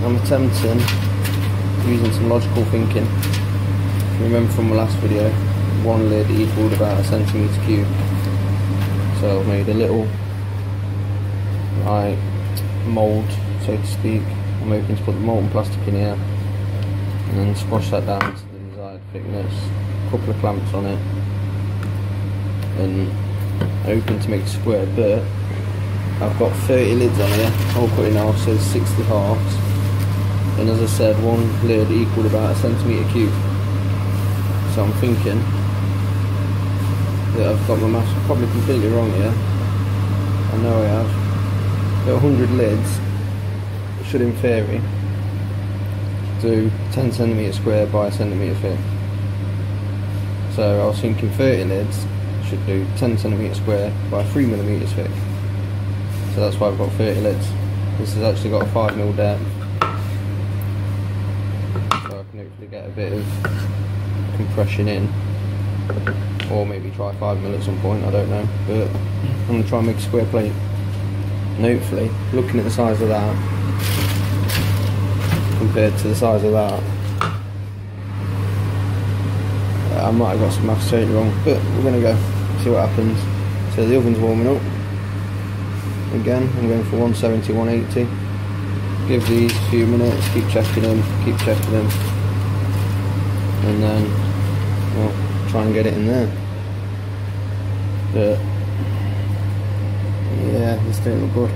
I'm attempting, using some logical thinking. If you remember from my last video, one lid equaled about a centimetre cube. So I've made a little like mould, so to speak. I'm hoping to put the molten plastic in here and then squash that down to the desired thickness, a couple of clamps on it, and hoping to make a square. But I've got 30 lids on here, all cut in half, so 60 halves. And as I said, one lid equaled about a centimetre cube. So I'm thinking that I've got my maths probably completely wrong here. I know I have. But 100 lids should, in theory, do 10 centimetre square by a centimetre thick. So I was thinking 30 lids should do 10 centimetre square by 3 millimetres thick. So that's why I've got 30 lids. This has actually got a 5mm depth. So I can hopefully get a bit of compression in. Or maybe try 5mm at some point, I don't know. But I'm going to try and make a square plate. And hopefully, looking at the size of that, compared to the size of that, I might have got some maths totally wrong. But we're going to go, see what happens. So the oven's warming up. Again, I'm going for 170, 180. Give these a few minutes, keep checking them, and then, well, try and get it in there. But yeah, this don't look good.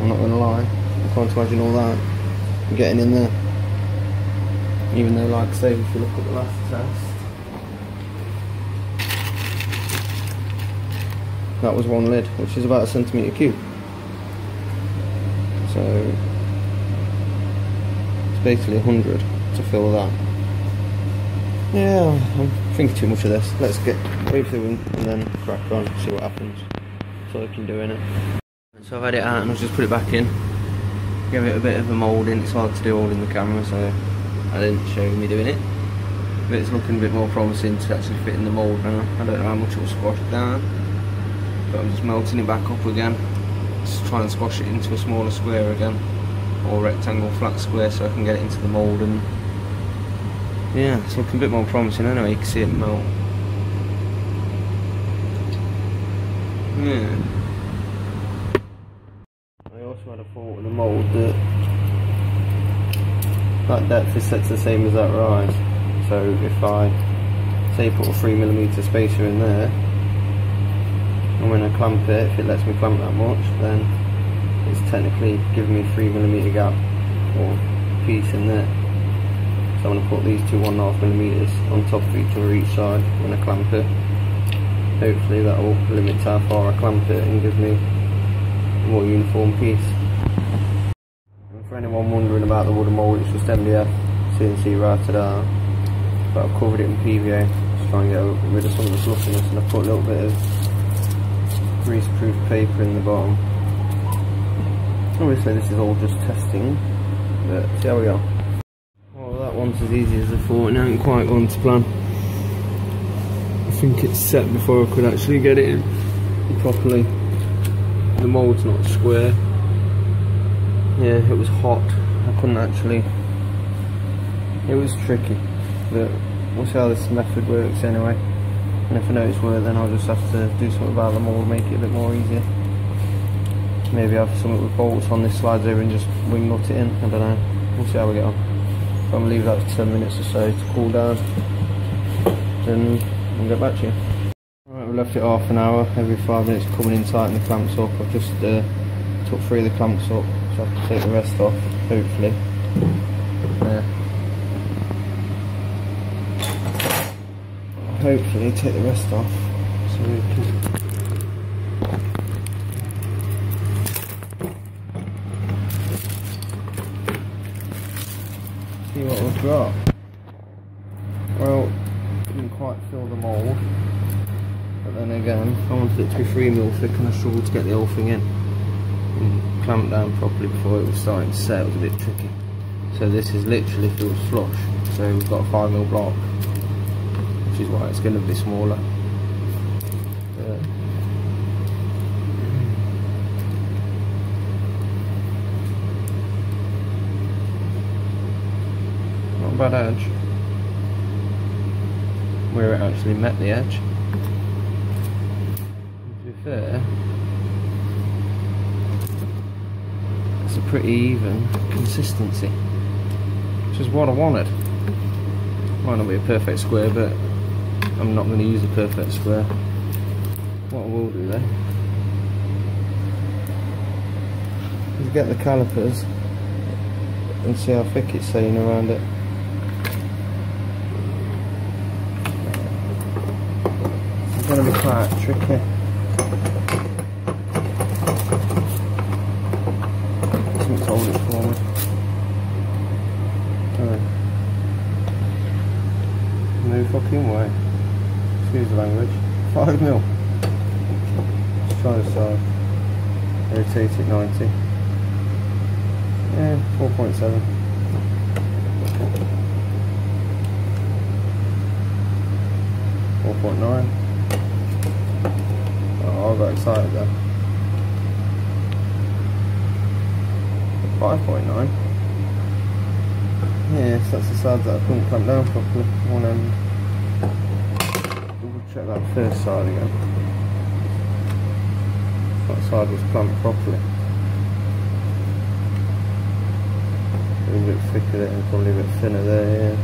I'm not gonna lie, I can't imagine all that getting in there. Even though, like I say, if you look at the last test, that was one lid, which is about a centimetre cube. So it's basically 100 to fill that. Yeah, I'm thinking too much of this. Let's wait for the wind and then crack on, see what happens. That's all I can do in it. So I've had it out and I've just put it back in. Give it a bit of a moulding. It's hard to do all in the camera, so I didn't show me doing it. But it's looking a bit more promising to actually fit in the mould now. I don't know how much it will squash down, but I'm just melting it back up again. Just try and squash it into a smaller square again, or rectangle flat square, so I can get it into the mould. And yeah, it's looking a bit more promising anyway. You can see it melt. Yeah. I also had a thought with the mould that depth is set to the same as that rise. So if I say put a 3mm spacer in there, and when I clamp it, if it lets me clamp that much, then it's technically giving me a 3mm gap or piece in there. So I'm going to put these two 1.5mm on top of each other each side when I clamp it. Hopefully that will limit how far I clamp it and give me a more uniform piece. And for anyone wondering about the wooden mould, it's just MDF CNC routed out, but I've covered it in PVA to try and get rid of some of the fluffiness, and I've put a little bit of grease-proof paper in the bottom. Obviously this is all just testing, but see how we go. Well, that one's as easy as I thought, and it hasn't quite gone to plan. I think it's set before I could actually get it in properly. The mould's not square. Yeah, it was hot. I couldn't actually. It was tricky, but we'll see how this method works anyway. And if I know it's work, then I'll just have to do something about the mould, make it a bit more easier. Maybe have something with bolts on this slides over and just wing nut it in. I don't know. We'll see how we get on. I'm going to leave that for 10 minutes or so to cool down. Then I'll get back to you. Alright, we left it half an hour. Every 5 minutes coming in, tighten the clamps up. I've just took 3 of the clamps up, so I have to take the rest off, hopefully. Hopefully take the rest off so we can see what we've got. Well, didn't quite fill the mould, but then again I wanted it to be 3mm thick and I struggled to get the whole thing in and clamp down properly before it was starting to set. It was a bit tricky. So this is literally filled flush. So we've got a 5mm block, which is why it's going to be smaller. Not a bad edge. Where it actually met the edge. To be fair, it's a pretty even consistency, which is what I wanted. Might not be a perfect square, but I'm not going to use a perfect square. What I will do though is get the calipers and see how thick it's saying around it. It's going to be quite tricky. Something's hold it for me. No fucking way. Excuse the language. 5mm. Let's try this side. Rotate it 90. Yeah, 4.7. 4.9. Oh, I got excited then. 5.9. Yes, that's the side that I couldn't clamp down properly. One end. We'll check that first side again. That side was clamped properly. A little bit thicker there and probably a bit thinner there, yeah.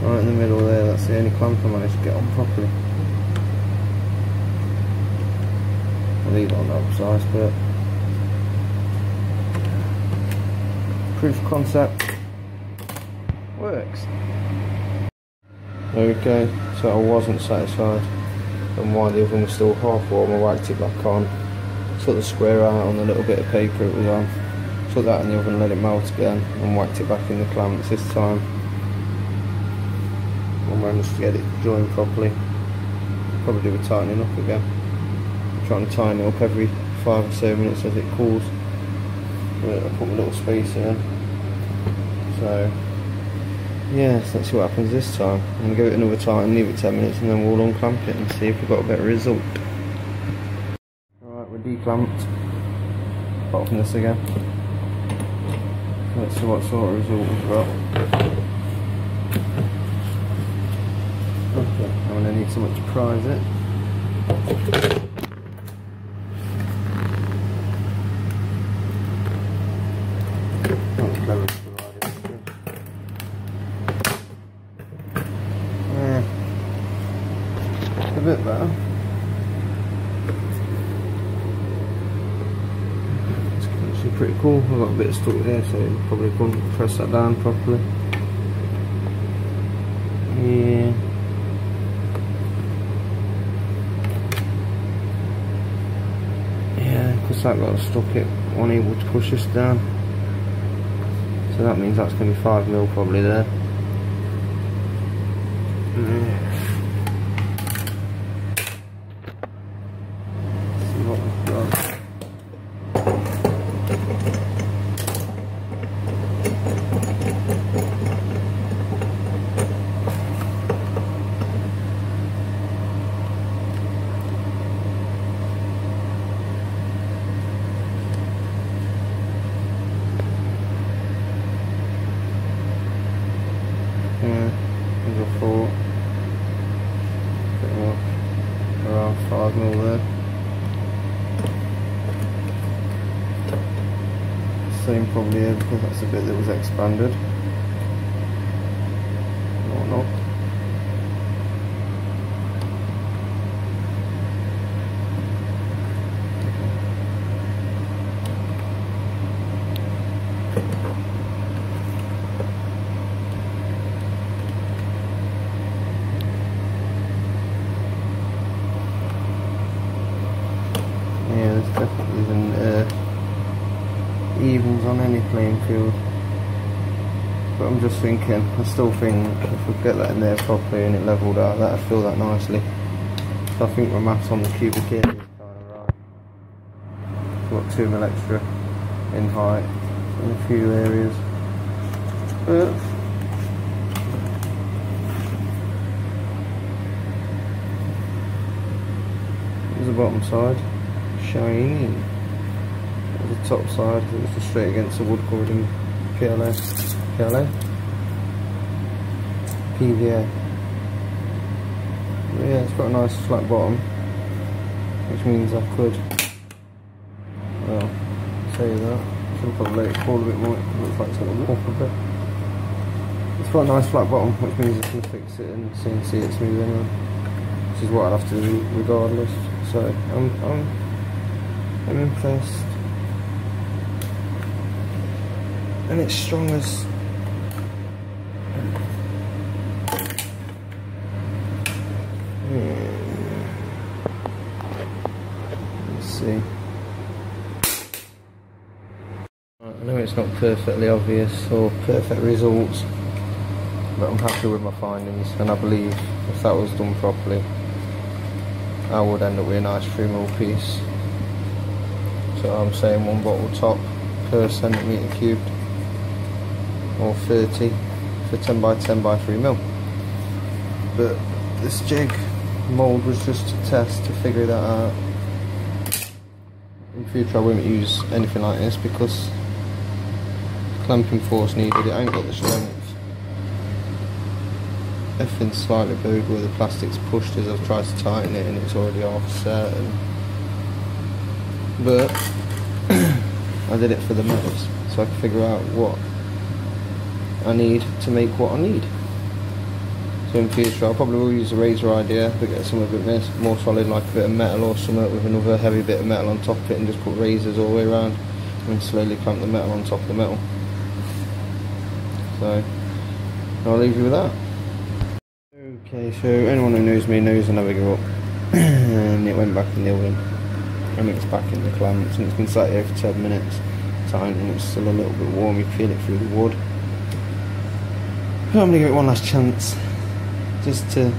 Right in the middle there, that's the only clamp I managed to get on properly. I'll leave it on that size, but proof of concept works. Okay, so I wasn't satisfied and why the oven was still half warm. I whacked it back on, took the square out on the little bit of paper it was on, took that in the oven, let it melt again and whacked it back in the clamps. This time I managed to get it joined properly. Probably do a tightening up again. I'm trying to tighten it up every 5 or so minutes as it cools. I put my little spacer in. So yes, let's see what happens this time. I'm going to give it another tighten, leave it 10 minutes and then we'll unclamp it and see if we've got a better result. Alright, we're declamped. Apart from this again. Let's see what sort of result we've got. Okay, I'm going to need something to prise it. Not clever. A bit better. It's actually pretty cool. I've got a bit stuck there, so you probably couldn't press that down properly. Yeah. Yeah, because that got stuck, it unable to push this down. So that means that's going to be 5mm probably there. Yeah. As I thought, pretty much around 5mm there. Same probably here because that's a bit that was expanded. Or not. Yeah, there's definitely even evens on any playing field. But I'm just thinking, I still think if we get that in there properly and it levelled out, that'd fill that nicely. So I think my maths on the cubic area is kind of right. Got 2mm extra in height in a few areas. There's the bottom side, shiny. The top side, it's just straight against the wood covered in PVA. But yeah, it's got a nice flat bottom, which means I could, well, say that. Should probably let it fall a bit more. It looks like it's going to walk a bit. It's got a nice flat bottom, which means I can fix it and CNC it smooth anyway, which is what I'd have to do regardless. So I'm impressed. And it's strong as let's see. I know it's not perfectly obvious or perfect results, but I'm happy with my findings, and I believe if that was done properly I would end up with a nice 3mm piece. So I'm saying 1 bottle top per centimetre cubed, or 30 for 10 by 10 by 3mm. But this jig mould was just a test to figure that out. In future I won't use anything like this because the clamping force needed, it ain't got the strength. Everything's slightly bowed where the plastic's pushed as I've tried to tighten it, and it's already half set. But I did it for the metals, so I could figure out what I need to make what I need. So in future I probably will use a razor idea, but get something a bit more solid, like a bit of metal or something with another heavy bit of metal on top of it, and just put razors all the way around and slowly clamp the metal on top of the metal. So I'll leave you with that. Okay, so anyone who knows me knows I never give up. And it went back in the oven, and it's back in the clamps, and it's been sat here for 10 minutes time, and it's still a little bit warm. You feel it through the wood. But I'm gonna give it one last chance, just to,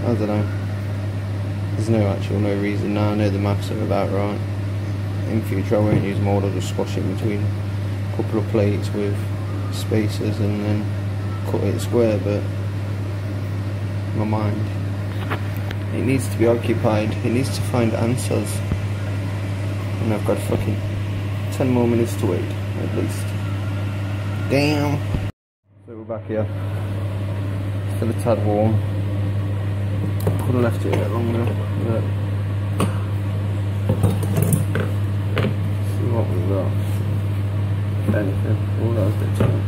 I don't know, there's no reason now. I know the maths are about right. In future I won't use mould, I'll just squash it between a couple of plates with spacers and then cut it square. But my mind, it needs to be occupied, it needs to find answers, and I've got fucking 10 more minutes to wait at least. Damn. So we're back here, still a tad warm. Could have left it a bit longer, but see what we've got. Anything. Oh, that was a bit tight.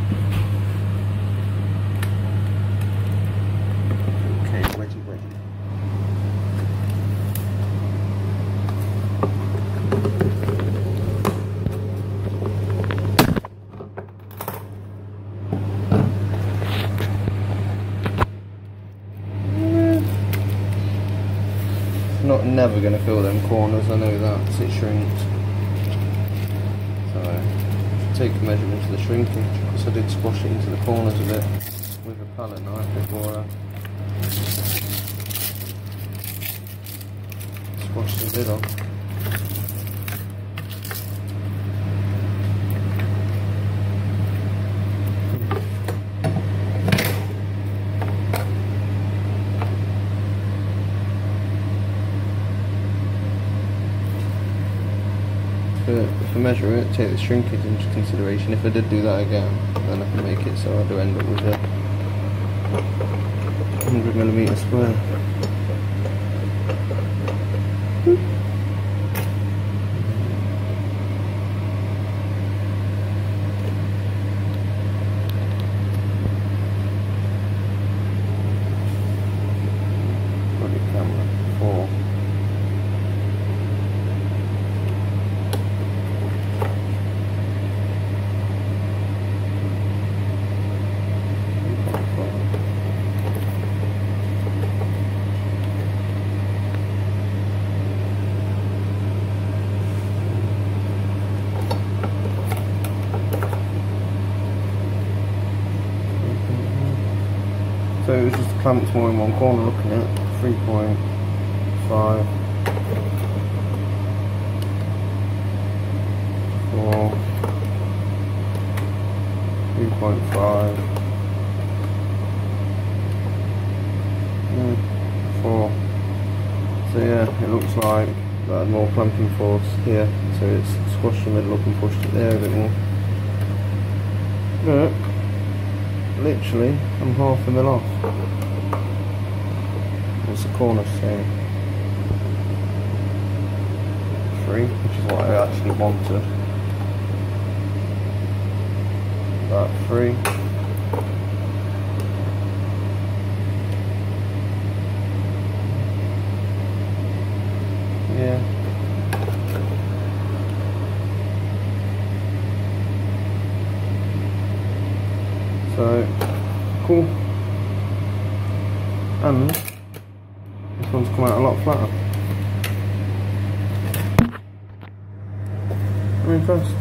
Not never going to fill them corners, I know that, so it shrinks. So take the measurements of the shrinkage, because I did squash it into the corners a bit with a palette knife before I squashed the lid off. If I measure it, take the shrinkage into consideration. If I did do that again, then I can make it so I do end up with a 100mm square. Body camera 4. So it was just clamped more in one corner, looking at 3.5, 4, 2.5, 4. So yeah, it looks like that had more clamping force here, so it's squashed the middle up and pushed it there a bit more. But literally, I'm half a mil off. What's the corner saying? 3, which is what I actually wanted. About 3. Yeah. So cool. And this one's come out a lot flatter. I'm impressed.